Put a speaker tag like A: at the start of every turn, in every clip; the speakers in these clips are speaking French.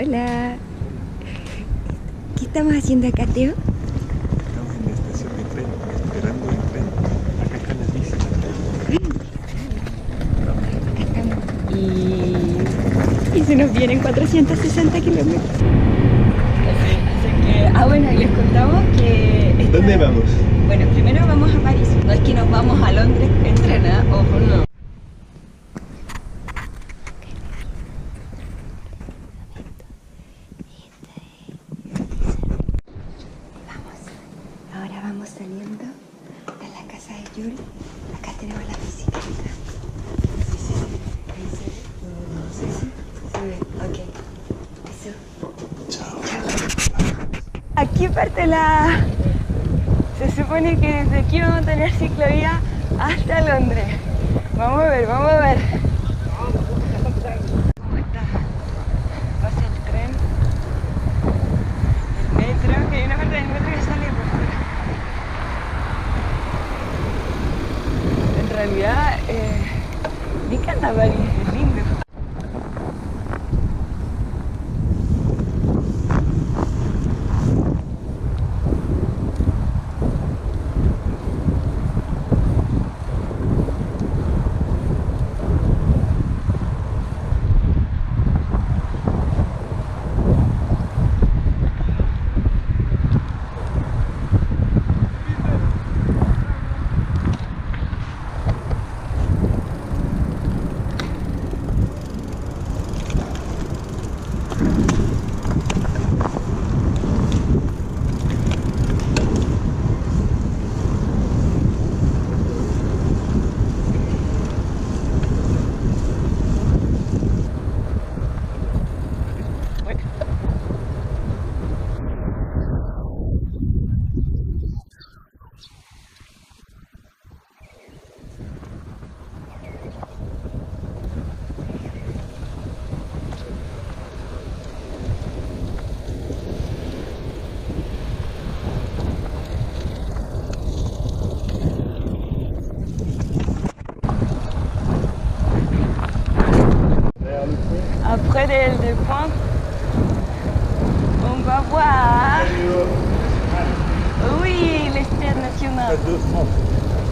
A: Hola. ¿Qué estamos haciendo acá, Teo?
B: Estamos en la estación de tren, esperando el tren. Acá están las bicis.
A: Acá estamos. Y se nos vienen 460 kilómetros. Así que, bueno, y les contamos que...
B: ¿Dónde vamos?
A: Bueno, primero vamos a París. No es que nos vamos a Londres en tren, ¿eh? Ojo, no. Ahora vamos saliendo de la casa de Jules. Acá tenemos la bicicleta. Sí. Ahí se ve. Sí. Se ve. Ok. Eso.
B: Chao.
A: Aquí parte la... Se supone que desde aquí vamos a tener ciclovía hasta Londres. Vamos a ver. ¿Cómo está? Pasa el tren. El metro, que hay una parte del metro que sale por fuera. En realidad, me encanta París, es lindo. Après des points, on va voir. Oui, les stades nationaux.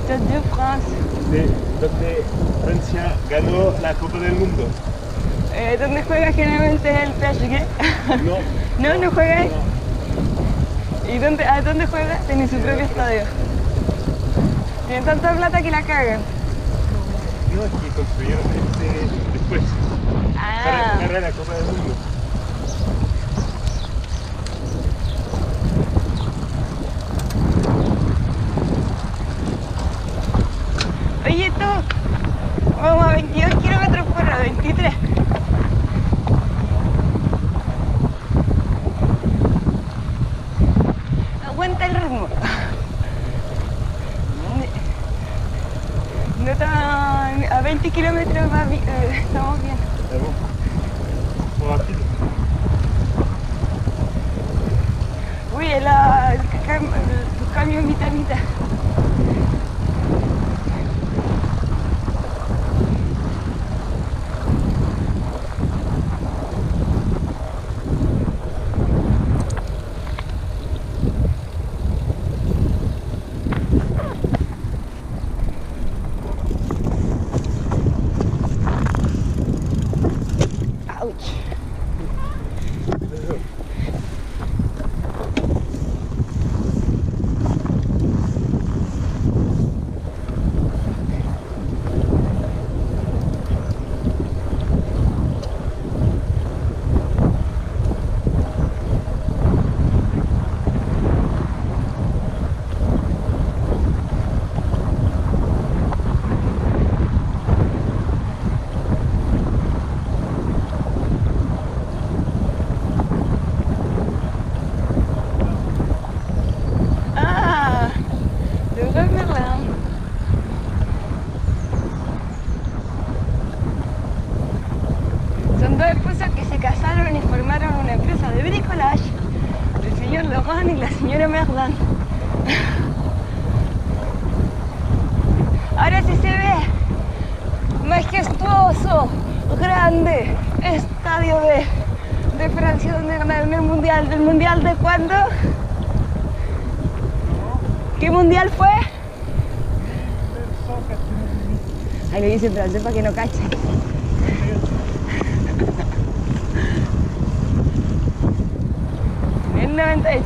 B: Stade de France.
A: Stade de France.
B: Donde Francia ganó la Copa del Mundo.
A: ¿Dónde juega generalmente el PSG? No juega ahí. ¿Y a dónde juega? Tiene su propio estadio. Tienen tanta plata que la cagan.
B: No, es que construyeron después. Para ganar la Copa del Mundo.
A: Oye, tú, vamos a 22 kilómetros por hora, 23. Aguanta el ritmo. No tan... A 20 kilómetros estamos bien.
B: Rápido.
A: Uy, el cambio mitad. Ouch. Son dos esposos que se casaron y formaron una empresa de bricolage. El señor Laurent y la señora Merlin. Ahora sí se ve majestuoso, grande estadio de de Francia donde ganaron el mundial. ¿Del mundial de cuándo? ¿Qué mundial fue? Ahí lo dice en francés para que no cache. En el 98.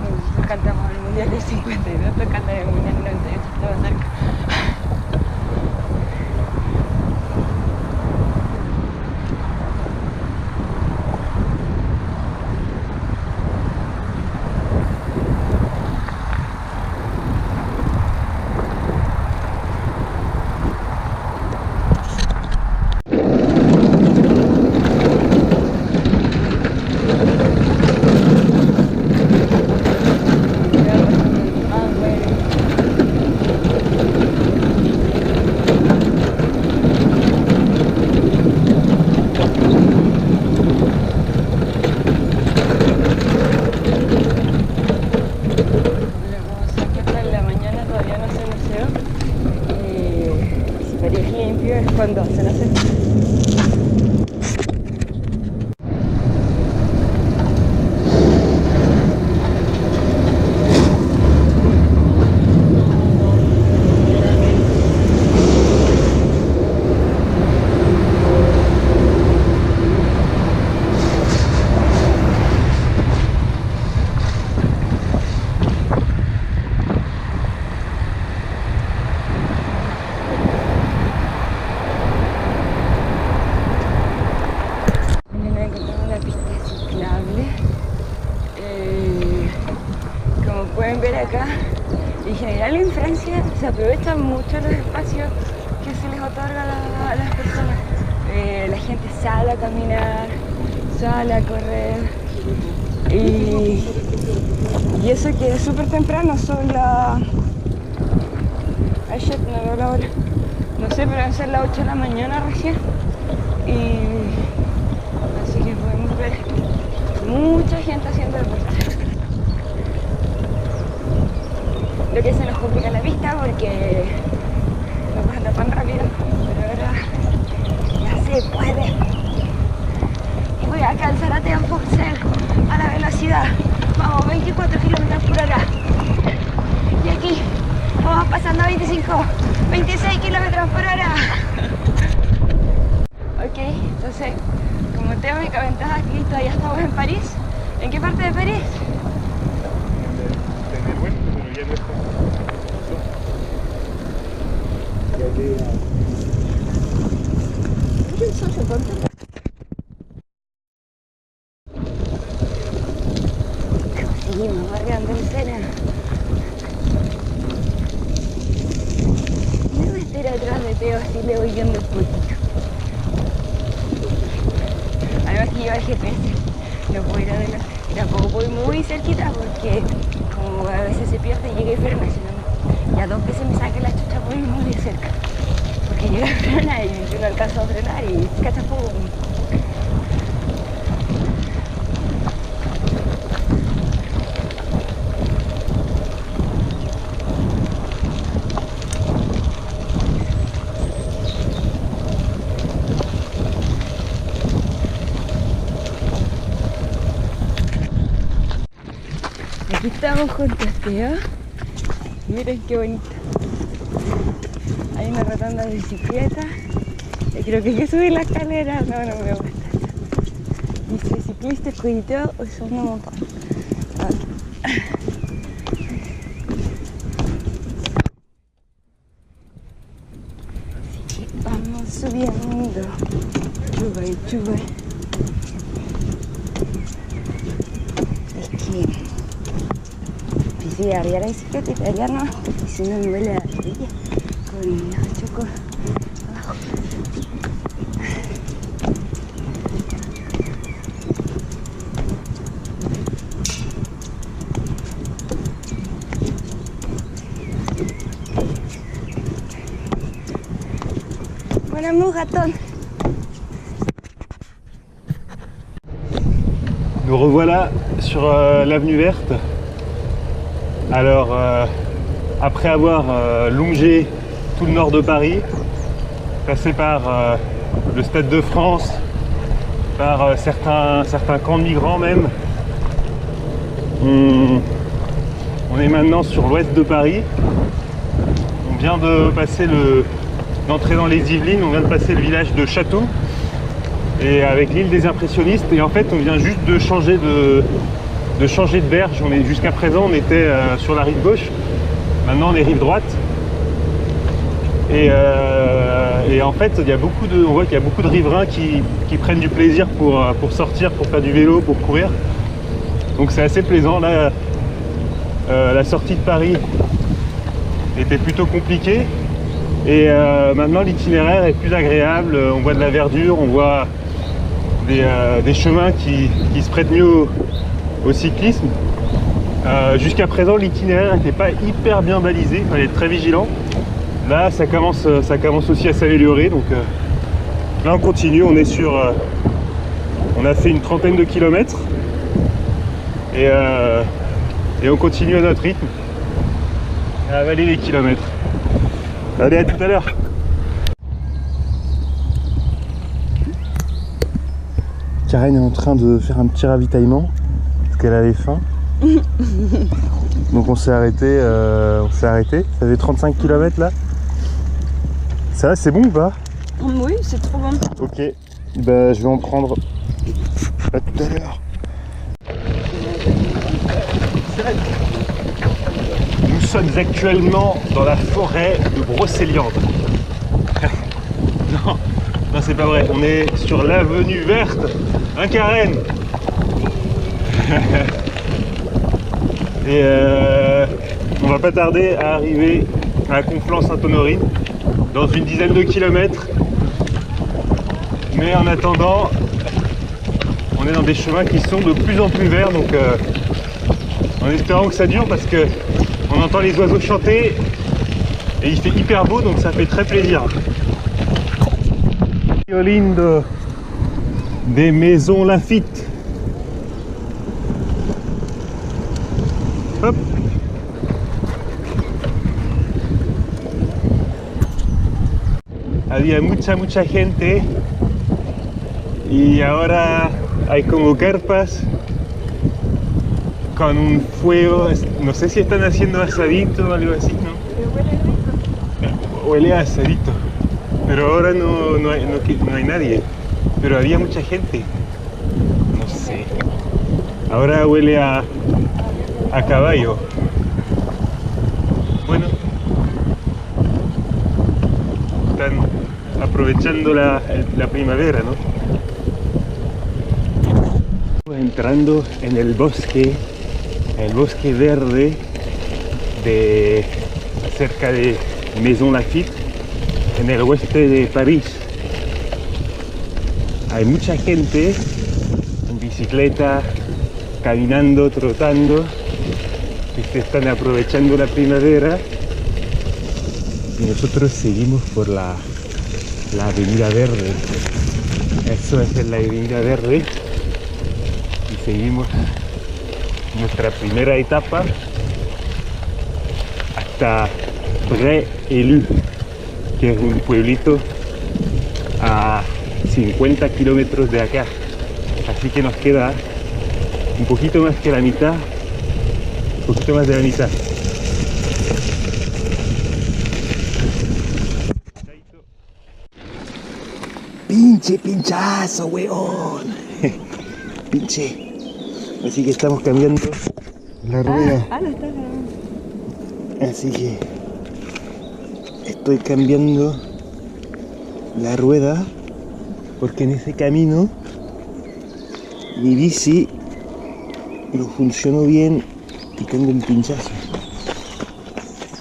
A: Nosotros cantamos el mundial del 52, nosotros cantamos el mundial del 98, estaba cerca. Cuando hacen así. Pueden ver acá, en general en Francia se aprovechan mucho los espacios que se les otorga a las personas. La gente sale a caminar, sale a correr y eso que es súper temprano, son las... Ay, shit, no veo la hora. No sé, pero deben ser las 8 de la mañana recién. Y así que podemos ver mucha gente haciendo deporte. Lo que se nos complica la vista porque no anda tan rápido, pero ahora ya se puede. Y voy a alcanzar a tiempo, a la velocidad. Vamos, 24 kilómetros por hora. Y aquí vamos pasando a 25, 26 kilómetros por hora. Ok, entonces, como teórica ventaja aquí todavía estamos en París. ¿En qué parte de París? Seguimos barriando el Sena. Me voy a estar atrás de Teo, así le voy viendo el poquito. Además que lleva el GPS, no puedo ir adelante. Y tampoco voy muy cerquita porque como a veces se pierde y llega y frena. Ya 2 veces me saqué la chucha por ir muy de cerca. Porque llega a frenar y yo no alcanzo a frenar y cachapum. Aquí estamos juntos, tío. Miren qué bonito. Hay una rotonda de bicicleta. Yo creo que hay que subir la escalera. No me gusta. Dice ciclistes cuidado o son una montaña. Así que vamos subiendo. Chuba. Es que si arriba la bicicleta y allá no, porque si no me duele la rodilla con los chocos abajo. Bon amour, raton.
B: Nous revoilà sur l'avenue verte. Alors, après avoir longé tout le nord de Paris, passé par le Stade de France, par certains camps de migrants même. On est maintenant sur l'ouest de Paris. On vient de passer d'entrer dans les Yvelines, on vient de passer le village de Château et avec l'île des impressionnistes, et en fait on vient juste de changer de berge. Jusqu'à présent on était sur la rive gauche, maintenant on est rive droite, et en fait on voit qu'il y a beaucoup de riverains qui prennent du plaisir pour sortir, pour faire du vélo, pour courir, donc c'est assez plaisant. Là la sortie de Paris était plutôt compliquée, et maintenant l'itinéraire est plus agréable. On voit de la verdure, on voit des chemins qui se prêtent mieux au cyclisme. Jusqu'à présent l'itinéraire n'était pas hyper bien balisé, il fallait être très vigilant. Là ça commence aussi à s'améliorer, donc là on continue, on a fait une trentaine de kilomètres et on continue à notre rythme à avaler les kilomètres. Allez, à tout à l'heure. Karen est en train de faire un petit ravitaillement parce qu'elle avait faim. Donc on s'est arrêté. Ça fait 35 km là. Ça va, c'est bon ou pas?
A: Oui, c'est trop bon.
B: Ok, bah, je vais en prendre. À tout à l'heure. Nous sommes actuellement dans la forêt de Brocéliande. Non, c'est pas vrai. On est sur l'avenue verte, un Karen. Et on va pas tarder à arriver à Conflans-Sainte-Honorine dans une dizaine de kilomètres. Mais en attendant, on est dans des chemins qui sont de plus en plus verts, donc en espérant que ça dure, parce que on entend les oiseaux chanter et il fait hyper beau, donc ça fait très plaisir. Lindo des Maisons Laffitte. Hop. Había mucha gente y ahora hay como carpas con un fuego. No sé si están haciendo asadito o algo así, ¿no? Huele a asadito, pero ahora no hay nadie, pero había mucha gente, no sé, ahora huele a caballo. Bueno, están aprovechando la primavera, ¿no? Entrando en el bosque verde cerca de Maisons Laffitte, en el oeste de París. Hay mucha gente en bicicleta, caminando, trotando, que se están aprovechando la primavera, y nosotros seguimos por la avenida verde. Eso es la avenida verde, y seguimos nuestra primera etapa hasta Pré-Élu, que es un pueblito a 50 kilómetros de acá, así que nos queda un poquito más que la mitad, un poquito más de la mitad. Pinche pinchazo, weón. Pinche. Así que estamos cambiando la rueda.
A: Lo está grabando.
B: Así que estoy cambiando la rueda porque en ese camino mi bici no funcionó bien y tengo un pinchazo.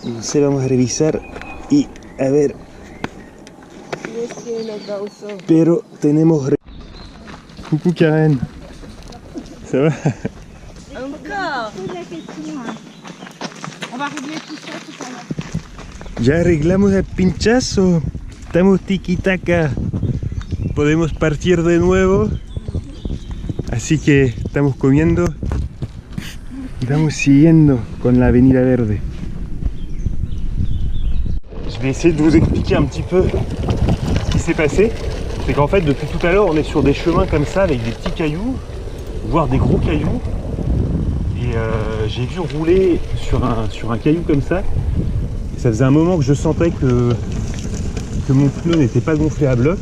B: Entonces vamos a revisar y a ver. Pero tenemos... Coucou Karen. Ça va?
A: Encore. On va régler tout ça tout à l'heure.
B: Ya arreglamos el pinchazo. Estamos tiki-taka. Podemos partir de nuevo. Así que estamos comiendo y vamos siguiendo con la avenida verde. Je vais essayer de vous expliquer un petit peu ce qui s'est passé. c'est qu'en fait depuis tout à l'heure on est sur des chemins comme ça avec des petits cailloux, voire des gros cailloux. Et j'ai vu rouler sur un caillou comme ça. Et ça faisait un moment que je sentais que mon pneu n'était pas gonflé à bloc.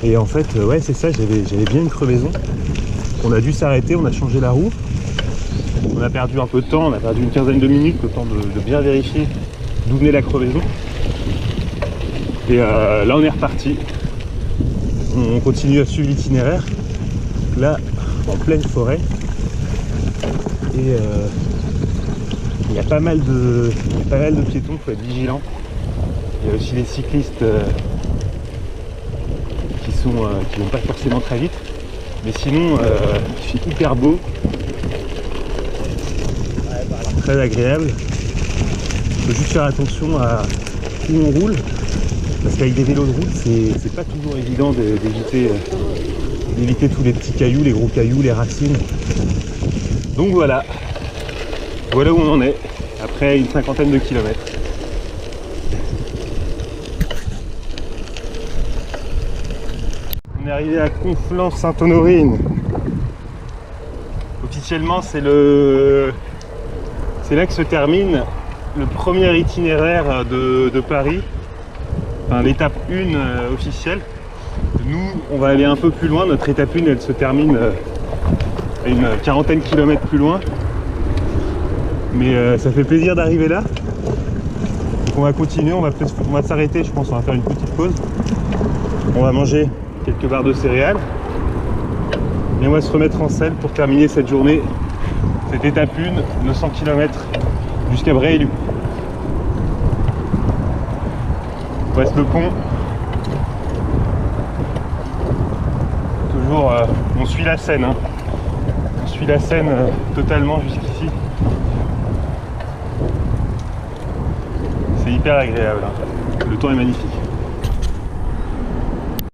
B: Et en fait, ouais, c'est ça, j'avais bien une crevaison. On a dû s'arrêter, on a changé la roue. On a perdu un peu de temps, on a perdu une quinzaine de minutes, le temps de bien vérifier d'où venait la crevaison. Et là, on est reparti. On continue à suivre l'itinéraire. Là, en pleine forêt. Et il y a pas mal de piétons, il faut être vigilant. Il y a aussi des cyclistes qui vont pas forcément très vite. Mais sinon, il fait hyper beau. Très agréable. Il faut juste faire attention à où on roule. Parce qu'avec des vélos de route, c'est pas toujours évident d'éviter tous les petits cailloux, les gros cailloux, les racines. Donc voilà où on en est, après une cinquantaine de kilomètres. On est arrivé à Conflans-Sainte-Honorine. Officiellement, c'est là que se termine le premier itinéraire de Paris, enfin l'étape 1 officielle. Nous, on va aller un peu plus loin, notre étape 1, elle se termine à une quarantaine de kilomètres plus loin. Mais ça fait plaisir d'arriver là. Donc on va continuer, on va s'arrêter, je pense, on va faire une petite pause. On va manger quelques barres de céréales. Et on va se remettre en selle pour terminer cette journée, cette étape 1, 900 km jusqu'à Bray-et-Luc. On passe le pont. Toujours, on suit la Seine. Hein. On suit la Seine totalement jusqu'ici. C'est hyper agréable. Hein. Le temps est magnifique.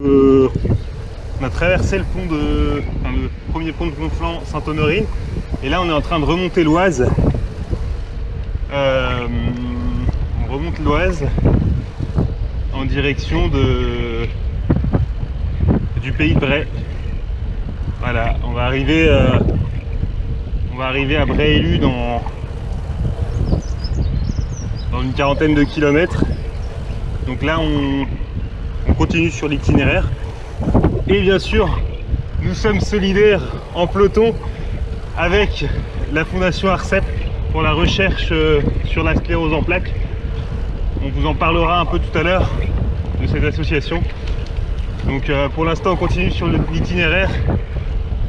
B: On a traversé le premier pont de Conflans-Sainte-Honorine. Et là, on est en train de remonter l'Oise. On remonte l'Oise en direction du pays de Bray. Voilà, on va arriver à Bray-et-Luc dans une quarantaine de kilomètres. Donc là, on continue sur l'itinéraire. Et bien sûr, nous sommes solidaires en peloton avec la Fondation Arcep pour la recherche sur la sclérose en plaques. On vous en parlera un peu tout à l'heure de cette association. Donc pour l'instant, on continue sur l'itinéraire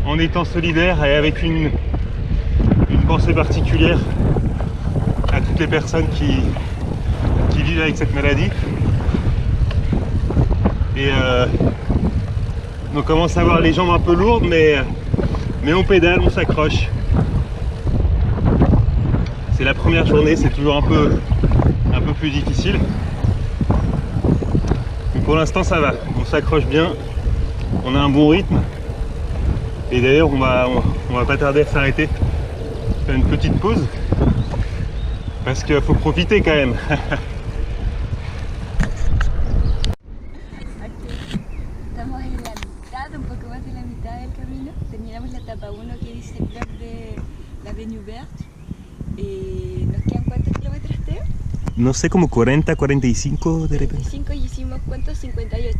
B: en étant solidaire et avec une pensée particulière à toutes les personnes qui vivent avec cette maladie. Et on commence à avoir les jambes un peu lourdes, mais on pédale, on s'accroche. C'est la première journée, c'est toujours un peu plus difficile. Mais pour l'instant ça va, on s'accroche bien, on a un bon rythme. Et d'ailleurs on va pas tarder à s'arrêter, faire une petite pause. Parce qu'il faut profiter quand même.
C: Estamos en la mitad, un poco más de la mitad del camino. Terminamos la etapa 1 que dice el club de la Avenue Verte. ¿Nos quedan cuántos kilómetros, Teo?
B: No sé, como 40, 45 de repente.
C: 45 y hicimos ¿cuántos? 58.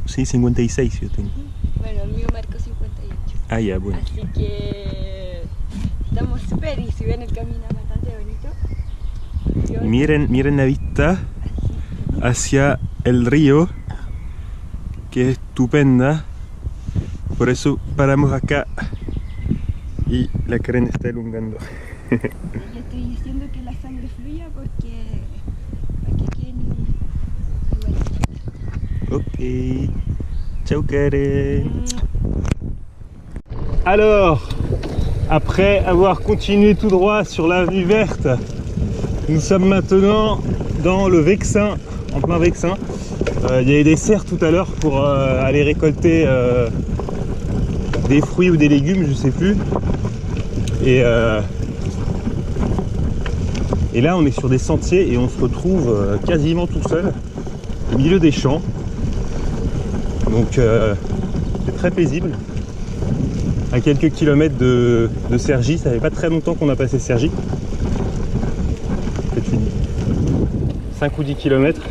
B: Sí, 56 yo tengo.
C: Bueno, el mío marcó 58.
B: Ah, ya, bueno.
C: Así que estamos súper y si ven el camino es bastante bonito.
B: Miren la vista hacia el río, que es estupenda. Por eso paramos acá y la Karen está elongando.
C: Yo estoy diciendo que la sangre fluya porque quede igual.
B: Ok. Ciao Karen. Alors, après avoir continué tout droit sur l'avenue verte, nous sommes maintenant dans le Vexin, en plein Vexin. Il y avait des serres tout à l'heure pour aller récolter des fruits ou des légumes, je sais plus. Et là on est sur des sentiers et on se retrouve quasiment tout seul au milieu des champs. Donc c'est très paisible. À quelques kilomètres de Cergy, ça fait pas très longtemps qu'on a passé Cergy. Peut-être 5 ou 10 kilomètres.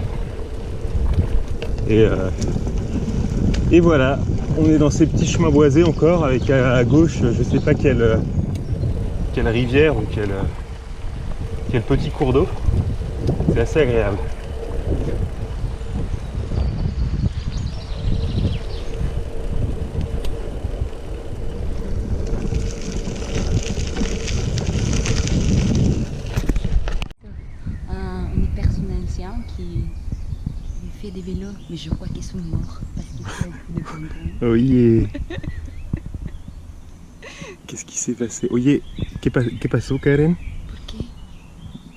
B: Et voilà, on est dans ces petits chemins boisés encore, avec à gauche, je sais pas quelle rivière ou quel petit cours d'eau. C'est assez agréable.
C: Une personne ancienne qui fait des vélos, mais je crois qu'ils sont morts parce qu'ils font de bonbons.
B: Oye. Qu'est-ce qui s'est passé? Oye, ¿qué pasó, Karen?
C: ¿Por qué?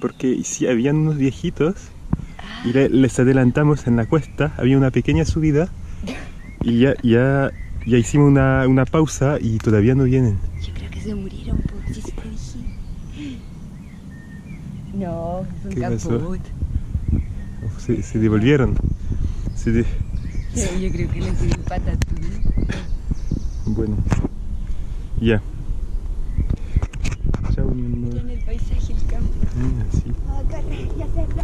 B: Porque ici habían unos viejitos y les adelantamos en la cuesta, había una pequeña subida y ya hicimos una pausa y todavía no vienen.
C: Yo creo que se murieron por si se te dije. No, son
B: ¿Qué pasó?
C: caput.
B: Se devolvieron.
C: Yo creo que les dio patatús.
B: Bueno, ya. Chao, mi amor.
C: Miren el paisaje, el campo.
B: Sí.
C: Ah, corre, ya se la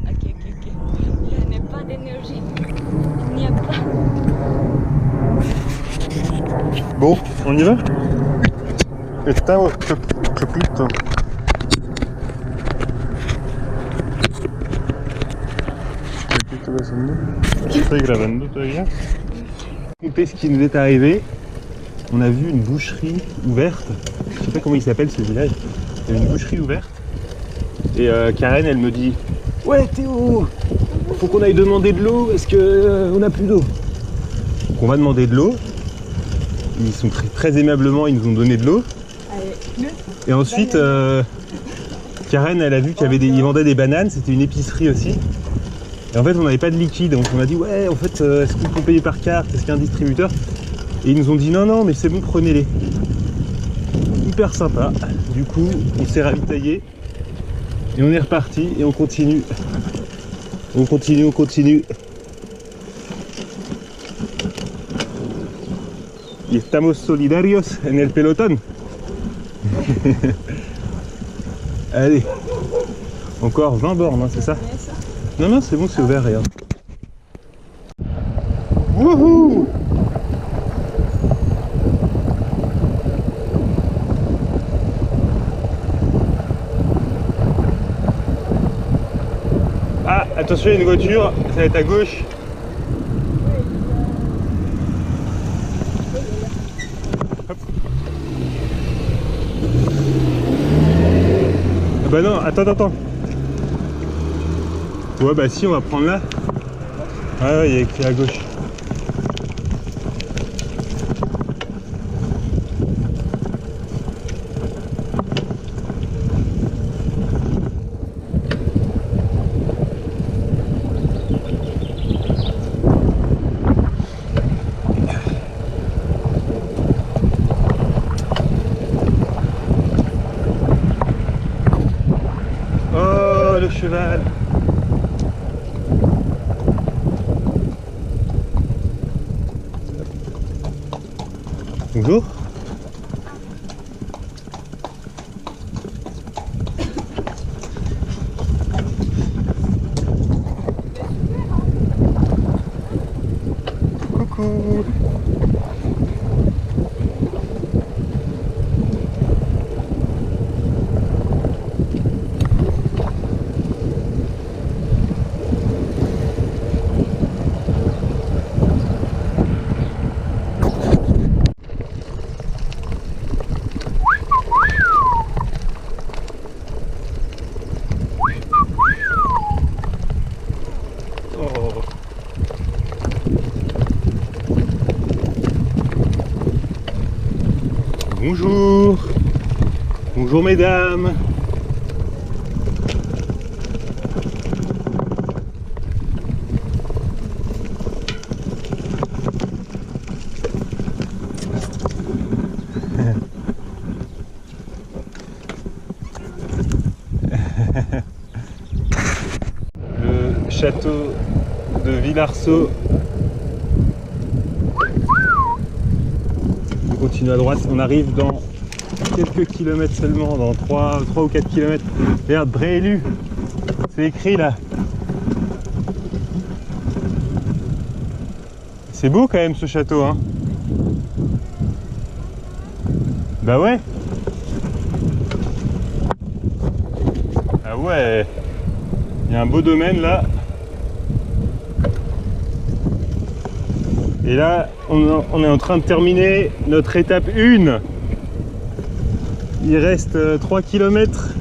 C: Ok. Il n'y a pas d'énergie. Il n'y a pas.
B: Bon, on y va? Estamos choclito. ¿Qué está pasando? Estoy grabando todavía. Écoutez ce qui nous est arrivé. On a vu une boucherie ouverte. Je sais pas comment il s'appelle ce village. Il y avait une boucherie ouverte. Et Karen, elle me dit: ouais Théo, faut qu'on aille demander de l'eau parce que on n'a plus d'eau. Donc on va demander de l'eau. Ils sont très aimablement, ils nous ont donné de l'eau. Et ensuite, Karen, elle a vu qu'ils vendaient des bananes, c'était une épicerie aussi. Et en fait, on n'avait pas de liquide, donc on a dit: ouais, en fait, est-ce qu'on peut payer par carte? Est-ce qu'il y a un distributeur? Et ils nous ont dit: non, mais c'est bon, prenez-les. Hyper sympa. Du coup, on s'est ravitaillé et on est reparti et on continue. On continue. Y estamos solidarios en el pelotón. Allez, encore 20 bornes, hein, c'est ça? Non, c'est bon, c'est ouvert, regarde. Wouhou! Ah, attention, il y a une voiture, ça va être à gauche. Ah bah non, attends. Ouais, bah si, on va prendre là. Ouais, il y a écrit à gauche. Oh, le cheval. Bonjour. Coucou. Oh. Bonjour. Bonjour mesdames. château de Villarceau. On continue à droite, on arrive dans quelques kilomètres seulement, dans 3 ou 4 kilomètres. Regarde, Bréélu, c'est écrit là. C'est beau quand même ce château, hein. Bah ouais. Ah ouais. Il y a un beau domaine là. Et là, on est en train de terminer notre étape 1. Il reste 3 km.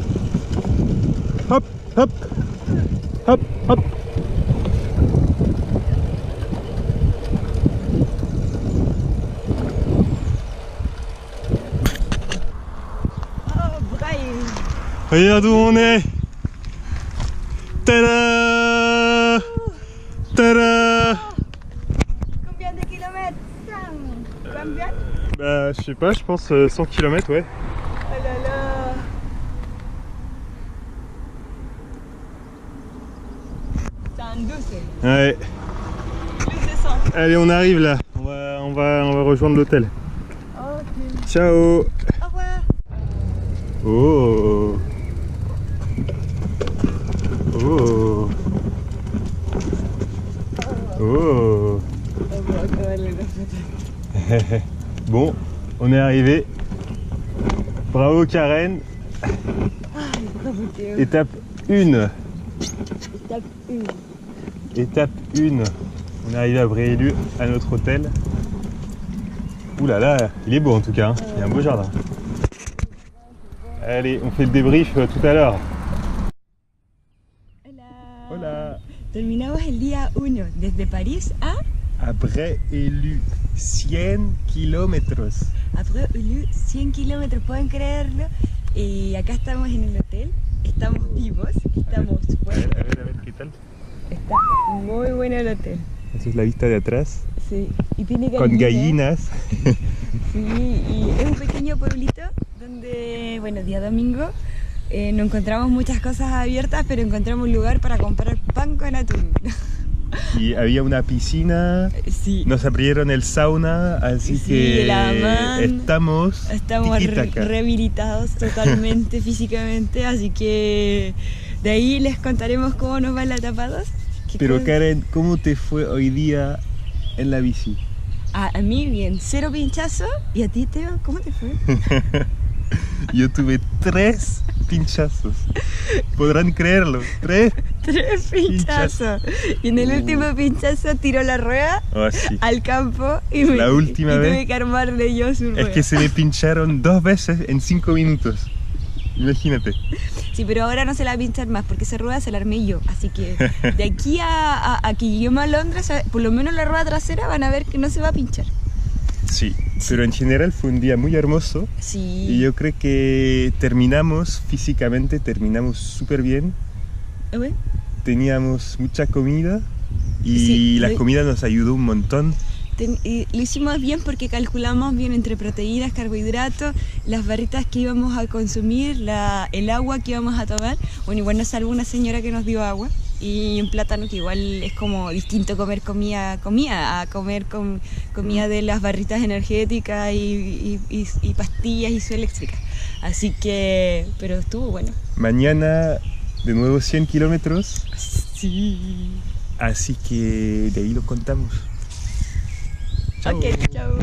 B: Hop, hop, hop, hop. Regarde où on est. Tada! Tada!
C: Combien de kilomètres? 100. Combien?
B: Bah je sais pas, je pense 100 km, ouais.
C: Oh là là. C'est un 12.
B: Ouais.
C: Plus de 100.
B: Allez, on arrive là. On va rejoindre l'hôtel.
C: Ok.
B: Ciao.
C: Au revoir.
B: Oh. Oh. Oh. Bon, on est arrivé. Bravo Karen. Étape 1.
C: Étape 1.
B: Étape 1. On est arrivé à Bréélu, à notre hôtel. Ouh là là, il est beau en tout cas, hein. Il y a un beau jardin. Allez, on fait le débrief tout à l'heure.
C: Hola.
B: Hola.
C: Terminamos el día 1 desde París
B: À Bréélu, 100 kilómetros.
C: a Bréélu, 100 kilómetros, pueden creerlo. Y acá estamos en el hotel, estamos vivos, estamos
B: A
C: buenos.
B: ver, ¿qué tal?
C: Está muy bueno el hotel.
B: Esta es la vista de atrás,
C: Sí, y tiene
B: con gallinas.
C: Sí, y es un pequeño pueblito donde, bueno, día domingo, no encontramos muchas cosas abiertas, pero encontramos un lugar para comprar pan con atún.
B: Y había una piscina,
C: Sí,
B: nos abrieron el sauna, así
C: Sí,
B: que
C: el hammam.
B: estamos tiki-taka.
C: rehabilitados totalmente físicamente, así que de ahí les contaremos cómo nos va en la etapa 2.
B: Pero Karen, ¿cómo te fue hoy día en la bici?
C: A mí bien, 0 pinchazo, y a ti, Teo, ¿cómo te fue?
B: Yo tuve 3 pinchazos. Podrán creerlo, 3.
C: 3 pinchazos. Y en el último pinchazo tiró la rueda
B: Oh, sí.
C: al campo y,
B: La última
C: y
B: vez.
C: tuve que armarle yo su rueda.
B: Es que se me pincharon 2 veces en 5 minutos. Imagínate.
C: Sí, pero ahora no se la va a pinchar más porque esa rueda se la armé yo. Así que de aquí a que lleguemos a Londres, por lo menos la rueda trasera van a ver que no se va a pinchar.
B: Sí, pero en general fue un día muy hermoso.
C: Sí.
B: Y yo creo que físicamente terminamos súper bien.
C: ¿Eh?
B: Teníamos mucha comida y
C: Sí,
B: la comida nos ayudó un montón.
C: Y lo hicimos bien porque calculamos bien entre proteínas, carbohidratos, las barritas que íbamos a consumir, el agua que íbamos a tomar. Bueno, igual nos salvó una señora que nos dio agua y un plátano, que igual es como distinto comer comida a comer comida de las barritas energéticas y pastillas isoeléctricas. Así que, pero estuvo bueno.
B: Mañana de nuevo 100 kilómetros,
C: Sí.
B: así que de ahí lo contamos. Chao.
C: Ok, chao.